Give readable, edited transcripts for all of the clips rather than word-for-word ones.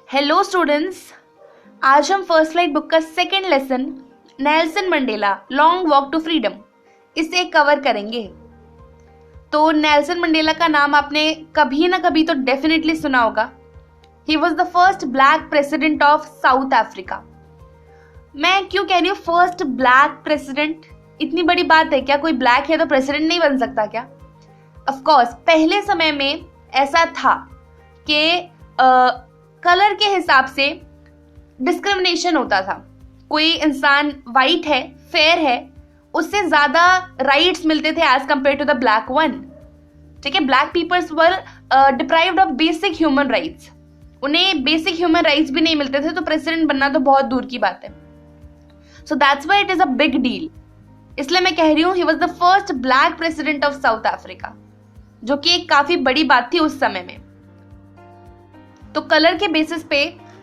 Hello students, आज हम first flight book का second lesson Nelson Mandela long walk to freedom इसे cover करेंगे। तो नेल्सन मंडेला का नाम आपने कभी ना कभी तो डेफिनेटली सुना होगा। He was the first black president of south Africa. मैं क्यों कह रही हूँ फर्स्ट ब्लैक प्रेसिडेंट? इतनी बड़ी बात है क्या? कोई ब्लैक है तो प्रेसिडेंट नहीं बन सकता क्या? ऑफ कोर्स पहले समय में ऐसा था कि कलर के हिसाब से डिस्क्रिमिनेशन होता था। कोई इंसान वाइट है, फेयर है, उससे ज्यादा राइट्स मिलते थे as compare to the black one. ठीक है, black peoples were deprived of basic human rights. उन्हें बेसिक ह्यूमन राइट्स भी नहीं मिलते थे, तो प्रेसिडेंट बनना तो बहुत दूर की बात है। So that's why it is a big deal. इसलिए मैं कह रही हूँ he was the first black president of south Africa, जो कि एक काफी बड़ी बात थी उस समय में। तो कलर के बेसिस पे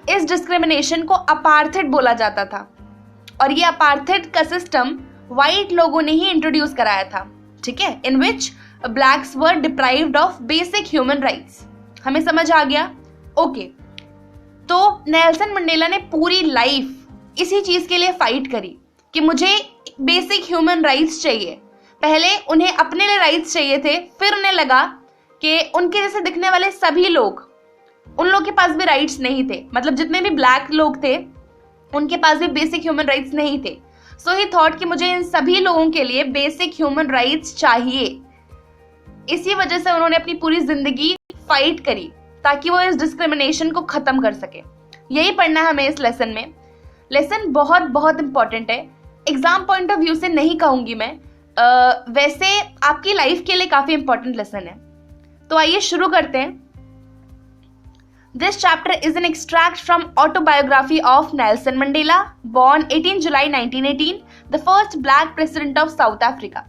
इस डिस्क्रिमिनेशन को अपार्थेड बोला जाता था, और ये अपार्थेड का सिस्टम व्हाइट लोगों ने ही इंट्रोड्यूस कराया था। ठीक है, in which blacks were deprived of basic human rights. हमें समझ आ गया? ओके। तो नेल्सन मंडेला ने पूरी लाइफ इसी चीज के लिए फाइट करी कि मुझे बेसिक ह्यूमन राइट्स चाहिए। पहले उन्हें अपने लिए राइट्स चाहिए थे, फिर उन्हें लगा कि उनके जैसे दिखने वाले सभी लोग, उन लोग के पास भी राइट्स नहीं थे। मतलब जितने भी ब्लैक लोग थे उनके पास भी बेसिक ह्यूमन राइट्स नहीं थे। सो ही थॉट कि मुझे इन सभी लोगों के लिए बेसिक ह्यूमन राइट्स चाहिए। इसी वजह से उन्होंने अपनी पूरी जिंदगी फाइट करी ताकि वो इस डिस्क्रिमिनेशन को खत्म कर सके। यही पढ़ना है हमें इस लेसन में। लेसन बहुत बहुत इंपॉर्टेंट है। एग्जाम पॉइंट ऑफ व्यू से नहीं कहूंगी मैं, वैसे आपकी लाइफ के लिए काफी इंपॉर्टेंट लेसन है। तो आइए शुरू करते हैं। This chapter is an extract from autobiography of Nelson Mandela, born 18 July 1918, the first black president of South Africa.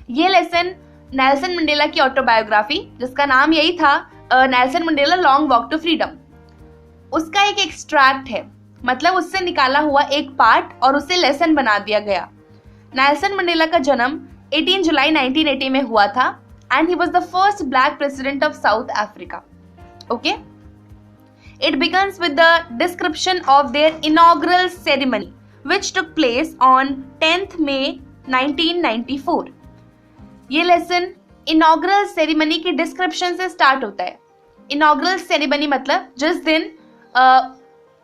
ये लेसन नेल्सन मंडेला की ऑटोबायोग्राफी, जिसका नाम यही था Nelson Mandela long walk to freedom, उसका एक एक्सट्रैक्ट है। मतलब उससे निकाला हुआ एक पार्ट और उसे लेसन बना दिया गया। नेल्सन मंडेला का जन्म 18 जुलाई 1980 में हुआ था and he was the first black president of south Africa. Okay, it begins with the description of their inaugural ceremony, which took place on 10th May 1994. ये लेसन इनॉग्रल सेरेमनी की description से start होता है। Inaugural ceremony मतलब जिस दिन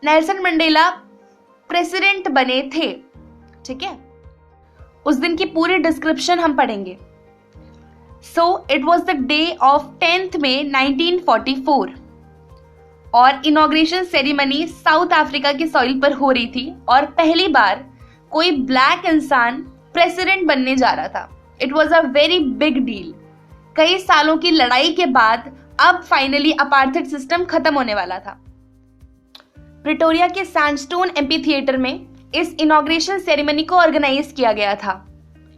Nelson Mandela president बने थे। ठीक है, उस दिन की पूरी डिस्क्रिप्शन हम पढ़ेंगे। So it was the day of 10th May 1944 और इनॉग्रेशन सेरेमनी साउथ अफ्रीका की सॉइल पर हो रही थी और पहली बार कोई ब्लैक इंसान प्रेसिडेंट बनने जा रहा था। It was a very big deal. कई सालों की लड़ाई के बाद अब फाइनली अपार्थेड सिस्टम खत्म होने वाला था। प्रिटोरिया के सैंडस्टोन एम्पी थिएटर में इस इनॉग्रेशन सेरेमनी को ऑर्गेनाइज किया गया था।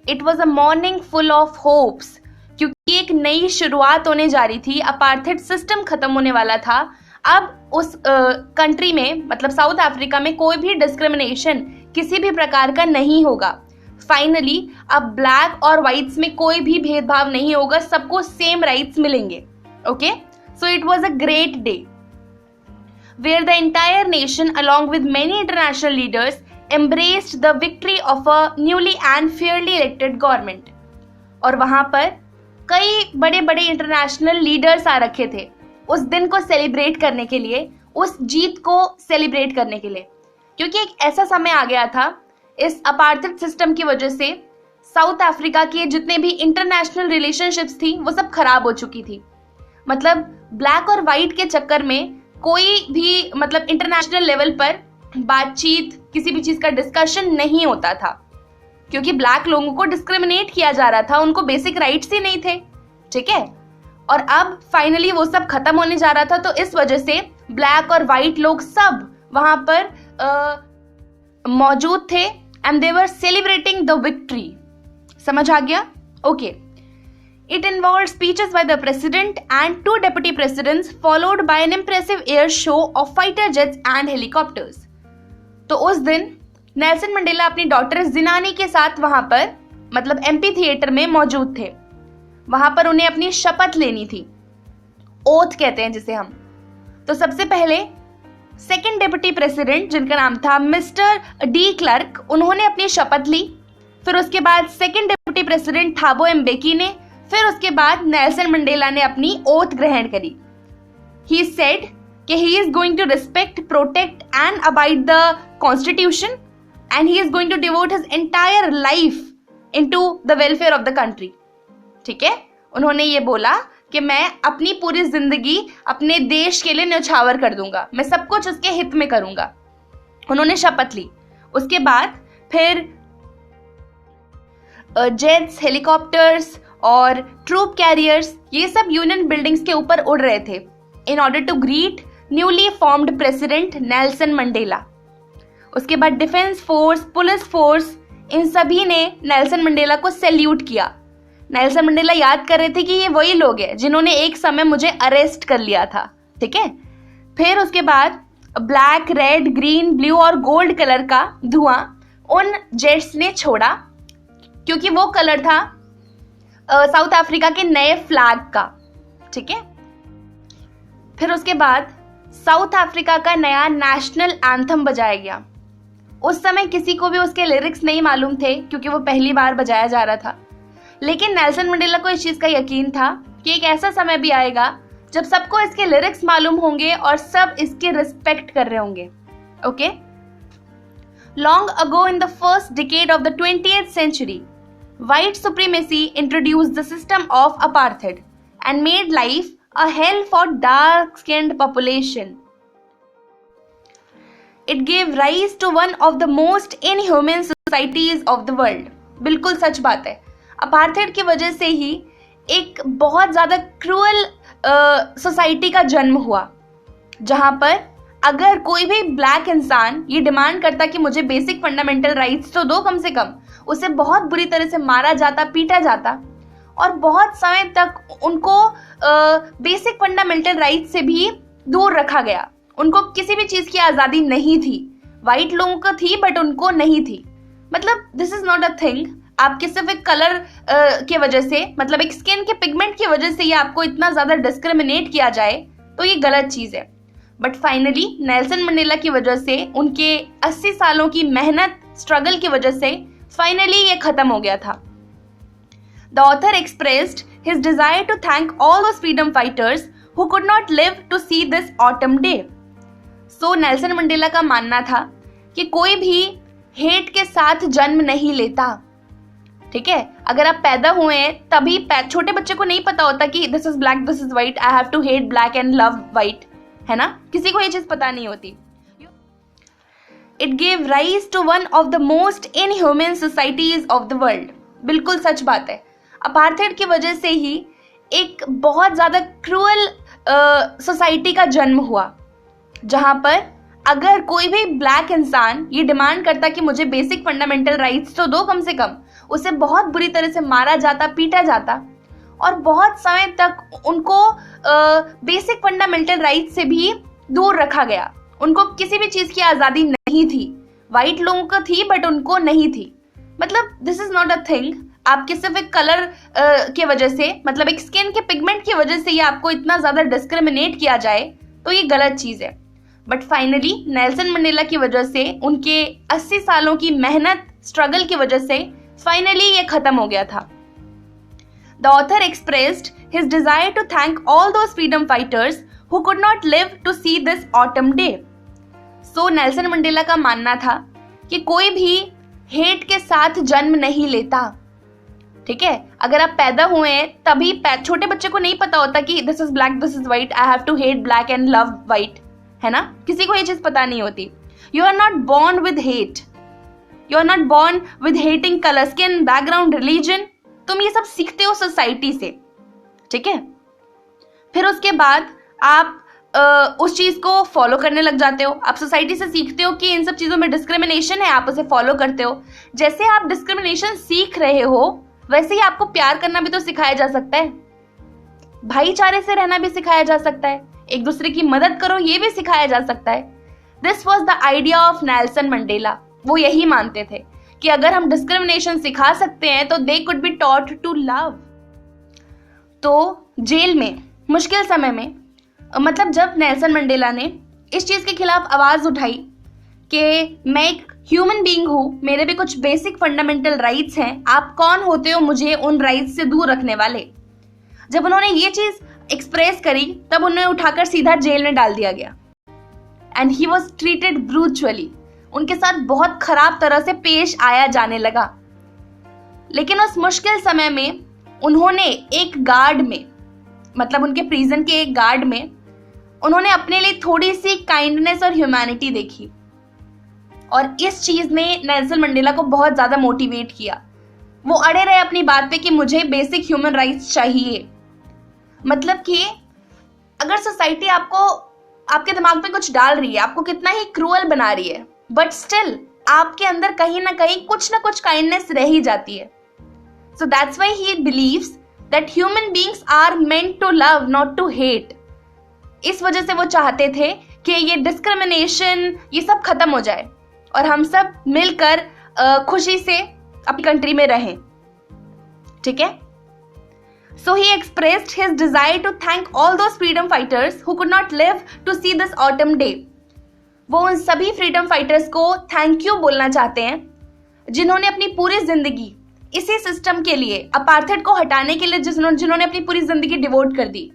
It was a morning full of hopes, क्योंकि एक नई शुरुआत होने जा रही थी। अपार्थेड सिस्टम खत्म होने वाला था। अब उस कंट्री में, मतलब साउथ अफ्रीका में, कोई भी डिस्क्रिमिनेशन किसी भी प्रकार का नहीं होगा। फाइनली अब ब्लैक और व्हाइट्स में कोई भी भेदभाव नहीं होगा, सबको सेम राइट्स मिलेंगे। Okay, so it was a great day where the entire nation along with many international leaders embraced the victory of a newly and fairly elected government. और वहां पर कई बड़े बड़े इंटरनेशनल लीडर्स आ रखे थे उस दिन को सेलिब्रेट करने के लिए, उस जीत को सेलिब्रेट करने के लिए। क्योंकि एक ऐसा समय आ गया था इस अपार्थेड सिस्टम की वजह से साउथ अफ्रीका के जितने भी इंटरनेशनल रिलेशनशिप्स थी वो सब खराब हो चुकी थी। मतलब ब्लैक और वाइट के चक्कर में कोई भी, मतलब इंटरनेशनल लेवल पर बातचीत, किसी भी चीज का डिस्कशन नहीं होता था, क्योंकि ब्लैक लोगों को डिस्क्रिमिनेट किया जा रहा था, उनको बेसिक राइट्स ही नहीं थे। ठीक है, और अब फाइनली वो सब खत्म होने जा रहा था। तो इस वजह से ब्लैक और व्हाइट लोग सब वहां पर मौजूद थे and they were celebrating the victory. समझ आ गया? Okay. It involved speeches by the president and 2 deputy presidents followed by an impressive air show of fighter jets and helicopters. तो उस दिन नेल्सन मंडेला अपनी डॉटर जिनानी के साथ वहां पर, मतलब एम्पी थिएटर में मौजूद थे। वहां पर उन्हें अपनी शपथ लेनी थी, ओथ कहते हैं जिसे हम। तो सबसे पहले सेकंड डिप्टी प्रेसिडेंट जिनका नाम था मिस्टर डी क्लर्क, उन्होंने अपनी शपथ ली। फिर उसके बाद सेकंड डिप्टी प्रेसिडेंट थाबो एम्बेकी ने, फिर उसके बाद नेल्सन मंडेला ने अपनी ओथ ग्रहण करी। ही सेड कि he is going to respect, protect and abide the constitution and he is going to devote his entire life into the welfare of the country. ठीक है, उन्होंने ये बोला कि मैं अपनी पूरी जिंदगी अपने देश के लिए न्यौछावर कर दूंगा, मैं सब कुछ उसके हित में करूंगा। उन्होंने शपथ ली। उसके बाद फिर जेट्स, हेलीकॉप्टर्स और ट्रूप कैरियर्स, ये सब यूनियन बिल्डिंग्स के ऊपर उड़ रहे थे in order to greet newly formed president Nelson Mandela. उसके बाद डिफेंस फोर्स, पुलिस फोर्स, इन सभी ने नेल्सन मंडेला को सैल्यूट किया। नेल्सन मंडेला याद कर रहे थे कि ये वही लोग हैं जिन्होंने एक समय मुझे अरेस्ट कर लिया था। ठीक है, फिर उसके बाद ब्लैक, रेड, ग्रीन, ब्लू और गोल्ड कलर का धुआं उन जेट्स ने छोड़ा, क्योंकि वो कलर था साउथ अफ्रीका के नए फ्लैग का। ठीक है, फिर उसके बाद साउथ अफ्रीका का नया नेशनल एंथम बजाया गया। उस समय किसी को भी उसके लिरिक्स नहीं मालूम थे, क्योंकि वो पहली बार बजाया जा रहा था। लेकिन नेल्सन मंडेला को इस चीज का यकीन था कि एक ऐसा समय भी आएगा जब सबको इसके लिरिक्स मालूम होंगे और सब इसके रिस्पेक्ट कर रहे होंगे। Okay, long ago in the first decade of the 20th century, white supremacy introduced the system of apartheid and made life a hell for dark-skinned population. It gave rise to one of the most inhumane societies of the world. बिल्कुल सच बात है। Apartheid की वजह से ही एक बहुत ज्यादा cruel society का जन्म हुआ, जहां पर अगर कोई भी ब्लैक इंसान ये डिमांड करता कि मुझे बेसिक फंडामेंटल राइट्स तो दो कम से कम, उसे बहुत बुरी तरह से मारा जाता, पीटा जाता और बहुत समय तक उनको बेसिक फंडामेंटल राइट्स से भी दूर रखा गया। उनको किसी भी चीज की आजादी नहीं थी। वाइट लोगों को थी बट उनको नहीं थी। मतलब this is not a thing. आपके सिर्फ एक कलर के वजह से, मतलब एक स्किन के पिगमेंट की वजह से ये आपको इतना ज्यादा डिस्क्रिमिनेट किया जाए तो ये गलत चीज है। बट फाइनली नेल्सन मंडेला की वजह से, उनके 80 सालों की मेहनत, स्ट्रगल की वजह से फाइनली ये खत्म हो गया था। The author expressed his desire to thank all those freedom fighters who could not live to see this autumn day. So Nelson Mandela का मानना था कि कोई भी हेट के साथ जन्म नहीं लेता। ठीक है, अगर आप पैदा हुए हैं तभी, छोटे बच्चे को नहीं पता होता कि this is black, this is white, I have to hate black and love white, है ना, किसी को ये चीज पता नहीं होती। It gave rise to one of the most inhumane societies of the world. बिल्कुल सच बात है। अपार्थेड की वजह से ही एक बहुत ज्यादा क्रूअल सोसाइटी का जन्म हुआ, जहां पर अगर कोई भी ब्लैक इंसान ये डिमांड करता कि मुझे बेसिक फंडामेंटल राइट्स तो दो कम से कम, उसे बहुत बुरी तरह से मारा जाता, पीटा जाता और बहुत समय तक उनको बेसिक फंडामेंटल राइट्स से भी दूर रखा गया। उनको किसी भी चीज की आजादी नहीं थी। वाइट लोगों को थी बट उनको नहीं थी। मतलब this is not a thing. आपके सिर्फ एक कलर के वजह से, मतलब एक स्किन के पिगमेंट की वजह से ये आपको इतना ज्यादा डिस्क्रिमिनेट किया जाए तो ये गलत चीज है। बट फाइनली नेल्सन मंडेला की वजह से, उनके 80 सालों की मेहनत, स्ट्रगल की वजह से फाइनली ये खत्म हो गया था। The author expressed his desire to thank all those freedom fighters who could not live to see this autumn day. So Nelson Mandela का मानना था कि कोई भी हेट के साथ जन्म नहीं लेता। ठीक है, अगर आप पैदा हुए हैं तभी, छोटे बच्चे को नहीं पता होता कि this is black, this is white, I have to hate black and love white, है ना, किसी को ये चीज पता नहीं होती। You are not born with hate, you are not born with hating colour, skin, background, religion. तुम ये सब सीखते हो सोसाइटी से। ठीक है, फिर उसके बाद आप उस चीज को फॉलो करने लग जाते हो। आप सोसाइटी से सीखते हो कि इन सब चीजों में डिस्क्रिमिनेशन है, आप उसे फॉलो करते हो। जैसे आप डिस्क्रिमिनेशन सीख रहे हो वैसे ही आपको प्यार करना भी तो सिखाया जा सकता है, भाईचारे से रहना भी सिखाया जा सकता है, एक दूसरे की मदद करो ये भी सिखाया जा सकता है। This was the idea of Nelson Mandela. वो यही मानते थे कि अगर हम डिस्क्रिमिनेशन सिखा सकते हैं तो they could be taught to love. तो जेल में मुश्किल समय में, मतलब जब नेल्सन मंडेला ने इस चीज के खिलाफ आवाज उठाई कि मैं एक ह्यूमन बीइंग हूँ, मेरे भी कुछ बेसिक फंडामेंटल राइट्स हैं, आप कौन होते हो मुझे उन राइट्स से दूर रखने वाले। जब उन्होंने ये चीज एक्सप्रेस करी तब उन्हें उठाकर सीधा जेल में डाल दिया गया एंड ही वॉज ट्रीटेड ब्रूचुअली। उनके साथ बहुत खराब तरह से पेश आया जाने लगा। लेकिन उस मुश्किल समय में उन्होंने एक गार्ड में, मतलब उनके प्रिजन के एक गार्ड में, उन्होंने अपने लिए थोड़ी सी काइंडनेस और ह्यूमैनिटी देखी और इस चीज ने नेल्सन मंडेला को बहुत ज्यादा मोटिवेट किया। वो अड़े रहे अपनी बात पे कि मुझे बेसिक ह्यूमन राइट्स चाहिए। मतलब कि अगर सोसाइटी आपको, आपके दिमाग पे कुछ डाल रही है, आपको कितना ही क्रूअल बना रही है, बट स्टिल आपके अंदर कहीं ना कहीं कुछ ना कुछ काइंडनेस रह ही जाती है। So that's why he believes that human beings are meant to love not to hate. इस वजह से वो चाहते थे कि ये डिस्क्रिमिनेशन ये सब खत्म हो जाए और हम सब मिलकर खुशी से अपनी कंट्री में रहें। ठीक है। So he expressed his desire to thank all those freedom fighters who could not live to see this autumn day. वो उन सभी फ्रीडम फाइटर्स को थैंक यू बोलना चाहते हैं जिन्होंने अपनी पूरी जिंदगी इसी सिस्टम के लिए, अपार्थेड को हटाने के लिए जिन्होंने अपनी पूरी जिंदगी डिवोट कर दी,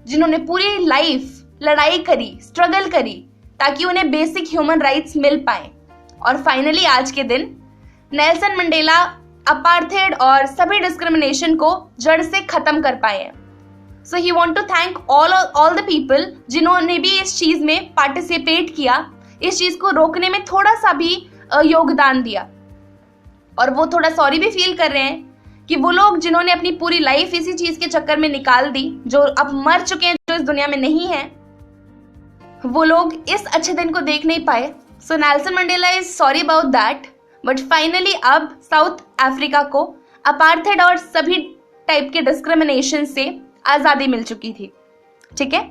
जिन्होंने पूरी लाइफ लड़ाई करी, स्ट्रगल करी ताकि उन्हें बेसिक ह्यूमन राइट्स मिल पाए। और फाइनली आज के दिन नेल्सन मंडेला अपार्थेड और सभी डिस्क्रिमिनेशन को जड़ से खत्म कर पाए हैं। So he want to thank all the people जिन्होंने भी इस चीज में पार्टिसिपेट किया, इस चीज को रोकने में थोड़ा सा भी योगदान दिया। और वो थोड़ा सॉरी भी फील कर रहे हैं कि वो लोग जिन्होंने अपनी पूरी लाइफ इसी चीज के चक्कर में निकाल दी, जो अब मर चुके हैं, जो इस दुनिया में नहीं है, वो लोग इस अच्छे दिन को देख नहीं पाए। So Nelson Mandela is sorry about that. But finally अब साउथ अफ्रीका को अपार्थेड और सभी टाइप के डिस्क्रिमिनेशन से आजादी मिल चुकी थी। ठीक है।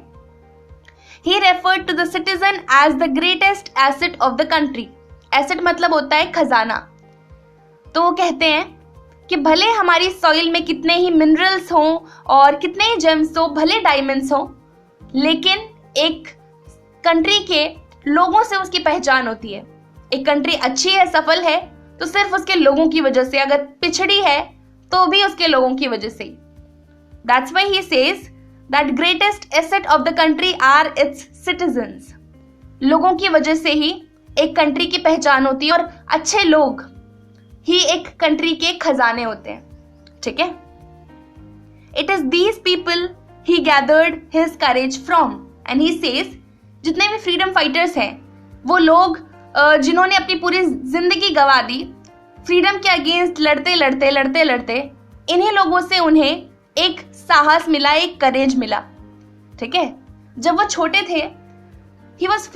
He referred to the citizen as the greatest asset of the country. Asset मतलब होता है खजाना। तो वो कहते हैं कि भले हमारी सॉइल में कितने ही मिनरल्स हों और कितने ही जेम्स हो, भले डायमंड्स हों, लेकिन एक कंट्री के लोगों से उसकी पहचान होती है। एक कंट्री अच्छी है, सफल है, तो सिर्फ उसके लोगों की वजह से, अगर पिछड़ी है तो भी उसके लोगों की वजह से। That's why he says that greatest asset of the country are its citizens. लोगों की वजह से ही एक कंट्री की पहचान होती है और अच्छे लोग ही एक कंट्री के खजाने होते हैं। ठीक है। It is these people he gathered his courage from. And he says जितने भी फ्रीडम फाइटर्स हैं वो लोग जिन्होंने अपनी पूरी जिंदगी गंवा दी फ्रीडम के अगेंस्ट लड़ते लड़ते लड़ते लड़ते, इन्हीं लोगों से उन्हें एक साहस मिला, एक करेज मिला। ठीक है। जब वो छोटे थे he was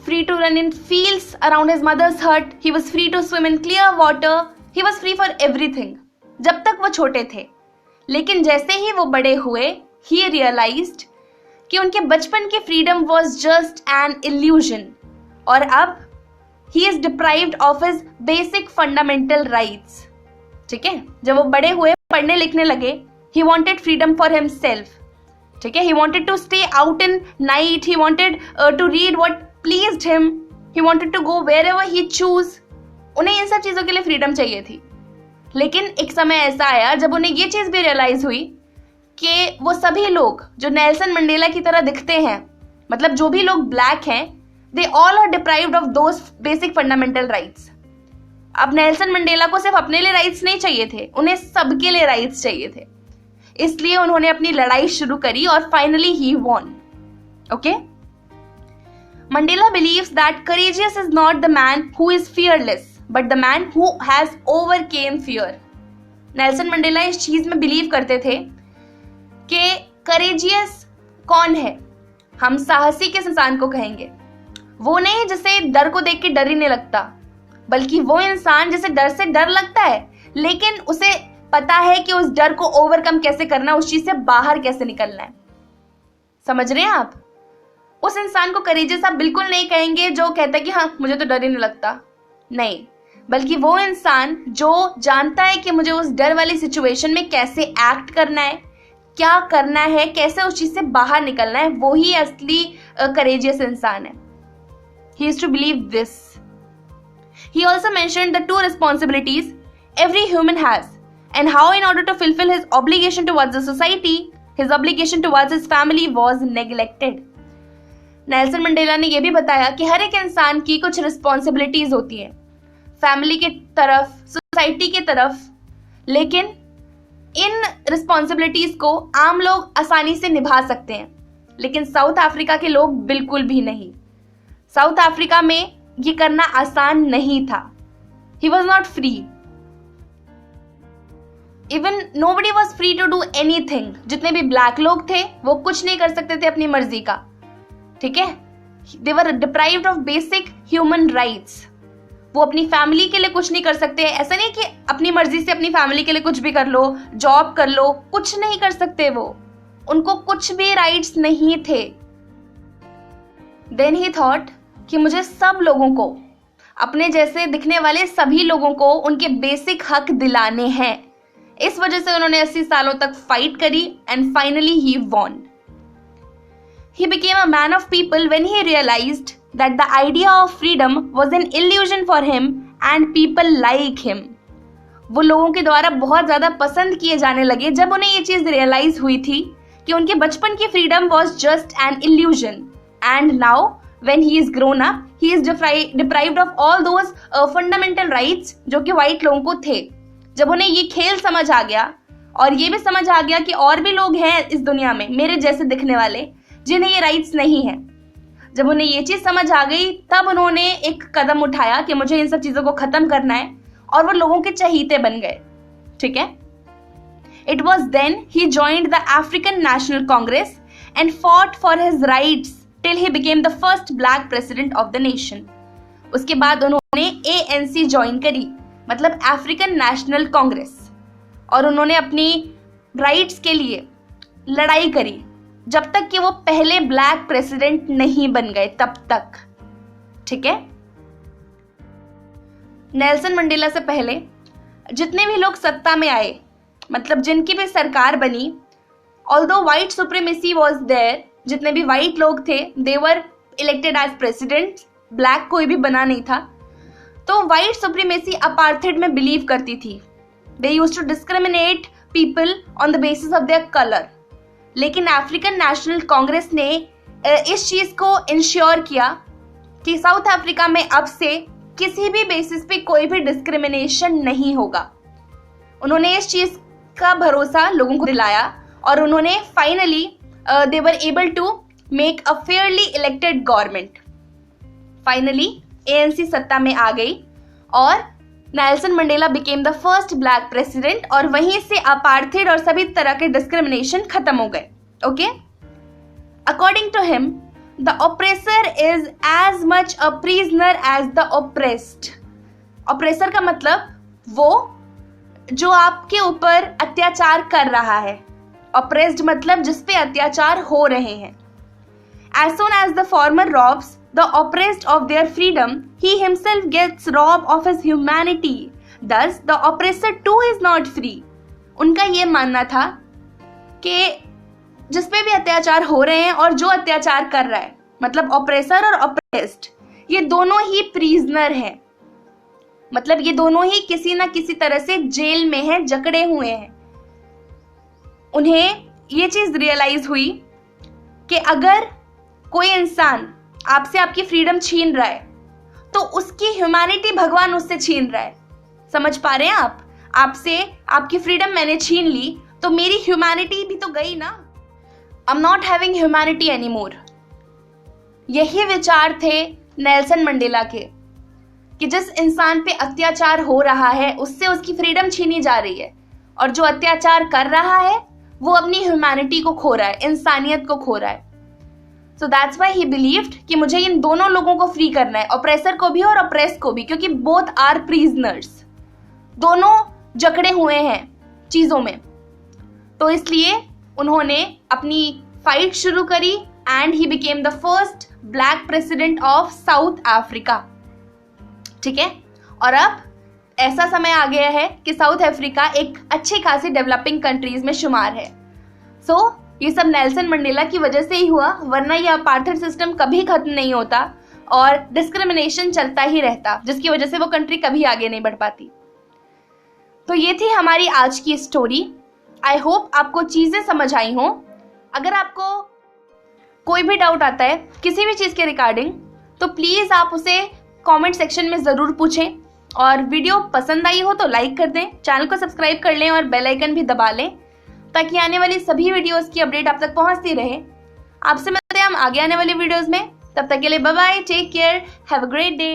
free to run in fields around his mother's hut, he was free to swim in clear water, he was free for everything. जब तक वो छोटे थे। लेकिन जैसे ही वो बड़े हुए ही रियलाइज्ड कि उनके बचपन की freedom was just an illusion और अब he is deprived of his basic fundamental rights. ठीक है। जब वो बड़े हुए, पढ़ने लिखने लगे, he wanted freedom for himself. ठीक है। He wanted to stay out in night, he wanted to read what pleased him, he wanted to go wherever he choose. उन्हें इन सब चीजों के लिए फ्रीडम चाहिए थी। लेकिन एक समय ऐसा आया जब उन्हें ये चीज भी रियलाइज हुई कि वो सभी लोग जो नेल्सन मंडेला की तरह दिखते हैं, मतलब जो भी लोग ब्लैक हैं, they all are deprived of those basic fundamental rights. अब नेल्सन मंडेला को सिर्फ अपने लिए राइट्स नहीं चाहिए थे, उन्हें सबके लिए राइट्स चाहिए थे। इसलिए उन्होंने अपनी लड़ाई शुरू करी और finally he won. Okay. Mandela believes that courageous is not the man who is fearless but the man who has overcome fear. Nelson Mandela इस चीज में बिलीव करते थे कि करेजियस कौन है, हम साहसी किस इंसान को कहेंगे। वो नहीं जिसे डर को देख के डर ही नहीं लगता, बल्कि वो इंसान जिसे डर से डर लगता है लेकिन उसे पता है कि उस डर को ओवरकम कैसे करना, उस चीज से बाहर कैसे निकलना है। समझ रहे हैं आप? उस इंसान को करेजियस आप बिल्कुल नहीं कहेंगे जो कहता है कि हाँ मुझे तो डर ही नहीं लगता। नहीं, बल्कि वो इंसान जो जानता है कि मुझे उस डर वाली सिचुएशन में कैसे एक्ट करना है, क्या करना है, कैसे उस चीज से बाहर निकलना है, वो ही असली करेजियस इंसान है. He is to believe this. He also mentioned the two responsibilities every human has and how in order to fulfill his obligation towards the society, his obligation towards his family was neglected. Nelson Mandela ने यह भी बताया कि हर एक इंसान की कुछ responsibilities होती हैं, फैमिली की तरफ, सोसाइटी की तरफ, लेकिन इन रिस्पॉन्सिबिलिटीज को आम लोग आसानी से निभा सकते हैं, लेकिन साउथ अफ्रीका के लोग बिल्कुल भी नहीं. साउथ अफ्रीका में ये करना आसान नहीं था. He was not free. Even nobody was free to do anything. जितने भी ब्लैक लोग थे वो कुछ नहीं कर सकते थे अपनी मर्जी का, ठीक है. They were deprived of basic human rights. वो अपनी फैमिली के लिए कुछ नहीं कर सकते. ऐसा नहीं कि अपनी मर्जी से अपनी फैमिली के लिए कुछ भी कर लो, जॉब कर लो, कुछ नहीं कर सकते वो. उनको कुछ भी राइट्स नहीं थे. Then he thought कि मुझे सब लोगों को, अपने जैसे दिखने वाले सभी लोगों को उनके बेसिक हक दिलाने हैं. इस वजह से उन्होंने 80 सालों तक फाइट करी and finally he won. He became a man of people when he realized that the idea of freedom was an illusion for him and people like him. वो लोगों के द्वारा बहुत ज्यादा पसंद किए जाने लगे जब उन्हें ये चीज रियलाइज हुई थी कि उनके बचपन की freedom was just an illusion. And now when he is grown up, he is deprived of all those fundamental rights जो कि white लोगों को थे. जब उन्हें ये खेल समझ आ गया और ये भी समझ आ गया कि और भी लोग हैं इस दुनिया में मेरे जैसे दिखने वाले जिन्हें ये राइट्स नहीं है, जब उन्हें ये चीज समझ आ गई तब उन्होंने एक कदम उठाया कि मुझे इन सब चीजों को खत्म करना है, और वो लोगों के चहीते बन गए, ठीक है. It was then he joined the African National Congress and fought for his rights till he became the first black president of the nation. उसके बाद उन्होंने ANC ज्वाइन करी, मतलब अफ्रीकन नेशनल कांग्रेस, और उन्होंने अपनी राइट्स के लिए लड़ाई करी जब तक कि वो पहले ब्लैक प्रेसिडेंट नहीं बन गए तब तक, ठीक है. नेल्सन मंडेला से पहले जितने भी लोग सत्ता में आए, मतलब जिनकी भी सरकार बनी, although white supremacy was there, जितने भी व्हाइट लोग थे they were elected as president, black कोई भी बना नहीं था. तो व्हाइट सुप्रीमेसी अपार्थेड में बिलीव करती थी. They used to discriminate people on the basis of their colour. लेकिन अफ्रीकन नेशनल कांग्रेस ने इस चीज को इंश्योर किया कि साउथ अफ्रीका में अब से किसी भी बेसिस पे कोई भी डिस्क्रिमिनेशन नहीं होगा. उन्होंने इस चीज का भरोसा लोगों को दिलाया और उन्होंने finally they were able to make a fairly elected government. Finally, ANC सत्ता में आ गई और Nelson Mandela became the first black president, और वहीं से अपार्थेड और सभी तरह के डिस्क्रिमिनेशन खत्म हो गए. Okay? According to him, the oppressor is as much a prisoner as the oppressed. Oppressor का मतलब वो जो आपके ऊपर अत्याचार कर रहा है. Oppressed मतलब जिस पे अत्याचार हो रहे हैं. As soon as the former robs the oppressed of their freedom, he himself gets robbed of his humanity. Thus, the oppressor too is not free. उनका ये मानना था कि जिस पे भी अत्याचार हो रहे हैं और जो अत्याचार कर रहा है, मतलब ऑपरेसर और ऑपरेस्ड, ये दोनों ही प्रिजनर हैं. मतलब ये दोनों ही किसी ना किसी तरह से जेल में हैं, जकड़े हुए हैं. उन्हें ये चीज रियलाइज हुई कि अगर कोई इंसान आपसे आपकी फ्रीडम छीन रहा है तो उसकी ह्यूमैनिटी भगवान उससे छीन रहा है. समझ पा रहे हैं आप? आपसे आपकी फ्रीडम मैंने छीन ली तो मेरी ह्यूमैनिटी भी तो गई ना. I am not having humanity anymore. यही विचार थे नेल्सन मंडेला के कि जिस इंसान पे अत्याचार हो रहा है उससे उसकी फ्रीडम छीनी जा रही है, और जो अत्याचार कर रहा है वो अपनी ह्यूमैनिटी को खो रहा है, इंसानियत को खो रहा है. So that's why he believed कि मुझे इन दोनों लोगों को फ्री करना है, ऑपरेसर को भी और ऑपरेस को भी, क्योंकि बोथ आर प्रिजनर्स. दोनों जकड़े हुए हैं चीजों में. तो इसलिए उन्होंने अपनी फाइट शुरू करी and he became the first black president of south Africa. ठीक है. और अब ऐसा समय आ गया है कि साउथ अफ्रीका एक अच्छी खासी डेवलपिंग कंट्रीज में शुमार है. ये सब नेल्सन मंडेला की वजह से ही हुआ, वरना यह अपार्थाइड सिस्टम कभी खत्म नहीं होता और डिस्क्रिमिनेशन चलता ही रहता, जिसकी वजह से वो कंट्री कभी आगे नहीं बढ़ पाती। तो ये थी हमारी आज की स्टोरी। आई होप आपको चीजें समझ आई हों। अगर आपको कोई भी डाउट आता है किसी भी चीज के रिगार्डिंग, तो प्लीज आप उसे कमेंट सेक्शन में जरूर पूछें। और वीडियो पसंद आई हो तो लाइक कर दें, चैनल को सब्सक्राइब कर लें और बेल आइकन भी दबा लें, ताकि आने वाली सभी वीडियोस की अपडेट आप तक पहुंचती रहे। आपसे मिलते हैं हम आगे आने वाली वीडियोस में। तब तक के लिए bye bye, take care, have a great day.